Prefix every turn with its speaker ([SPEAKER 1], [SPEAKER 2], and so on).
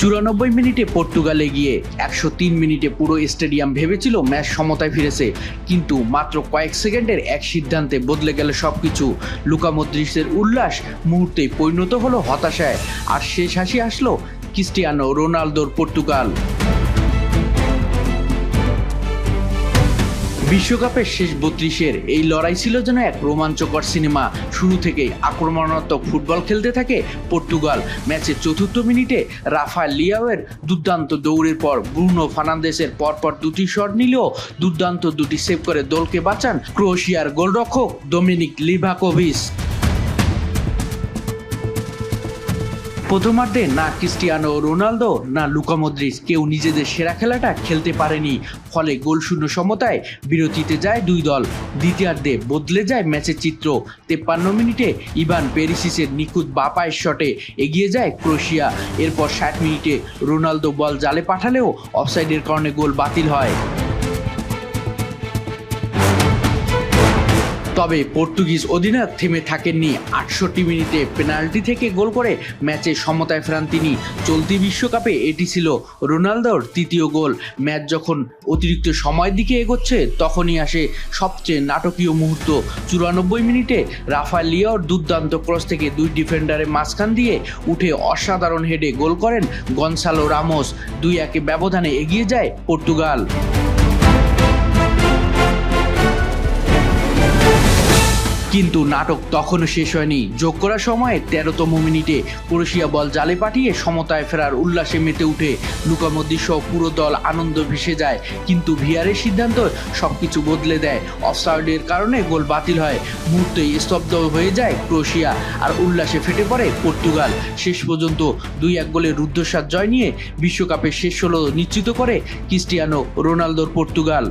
[SPEAKER 1] 94 মিনিটে পর্তুগাল এগিয়ে 103 মিনিটে পুরো স্টেডিয়াম ভেবেছিল ম্যাচ সমতায় ফিরেছে, কিন্তু মাত্র কয়েক সেকেন্ডের এক সিদ্ধান্তে বদলে গেল সবকিছু। লুকা মদ্রিচের উল্লাস মুহূর্তেই পরিণত হলো হতাশায়, আর শেষ হাসি আসলো ক্রিস্টিয়ানো রোনালদোর পর্তুগাল। বিশ্বকাপের শেষ 32-এর এই লড়াই ছিল যেন এক রোমাঞ্চকর সিনেমা। শুরু থেকেই আক্রমণাত্মক ফুটবল খেলতে থাকে পর্তুগাল। ম্যাচের চতুর্থ মিনিটে রাফায়েল লিয়াওয়ের দুর্দান্ত দৌড়ের পর ব্রুনো ফার্নান্দেসের পরপর দুটি শট নিলেও দুর্দান্ত দুটি সেভ করে দলকে বাঁচান ক্রোয়েশিয়ার গোলরক্ষক ডোমিনিক লিভাকোভিচ। প্রথমার্ধে না ক্রিস্টিয়ানো রোনালদো না লুকা মদ্রিচ কেউ নিজেদের সেরা খেলাটা খেলতে পারেনি, ফলে গোলশূন্য সমতায় বিরতিতে যায় দুই দল। দ্বিতীয়ার্ধে বদলে যায় ম্যাচের চিত্র। 53 মিনিটে ইভান পেরিসিচের নিখুঁত বাঁ পায়ের শটে এগিয়ে যায় ক্রোয়েশিয়া। এরপর 60 মিনিটে রোনালদো বল জালে পাঠালেও অফসাইডের কারণে গোল বাতিল হয়। তবে পর্তুগিজ অধিনায়ক থেমে থাকেননি। 68 মিনিটে পেনাল্টি থেকে গোল করে ম্যাচে সমতায় ফেরান তিনি। চলতি বিশ্বকাপে এটি ছিল রোনালদোর তৃতীয় গোল। ম্যাচ যখন অতিরিক্ত সময়ের দিকে এগোচ্ছে তখনই আসে সবচেয়ে নাটকীয় মুহূর্ত। 94 মিনিটে রাফায়েল লিয়াওর দুর্দান্ত ক্রস থেকে দুই ডিফেন্ডারের মাঝখান দিয়ে উঠে অসাধারণ হেডে গোল করেন গনসালো রামোস। 2-1 ব্যবধানে এগিয়ে যায় পর্তুগাল। কিন্তু নাটক তখনও শেষ হয়নি। যোগ করার সময় 13তম মিনিটে ক্রোয়েশিয়া বল জালে পাঠিয়ে সমতায় ফেরার উল্লাসে মেতে উঠে লুকা মদ্রিচ সহ পুরো দল আনন্দ ভেসে যায়। কিন্তু ভিআরের সিদ্ধান্ত সবকিছু বদলে দেয়। অফসাইডের কারণে গোল বাতিল হয়। মুহূর্তেই স্তব্ধ হয়ে যায় ক্রোয়েশিয়া, আর উল্লাসে ফেটে পড়ে পর্তুগাল। শেষ পর্যন্ত 2-1 গোলের রুদ্ধশ্বাস জয় নিয়ে বিশ্বকাপের শেষ 16 নিশ্চিত করে ক্রিস্টিয়ানো রোনালদোর পর্তুগাল।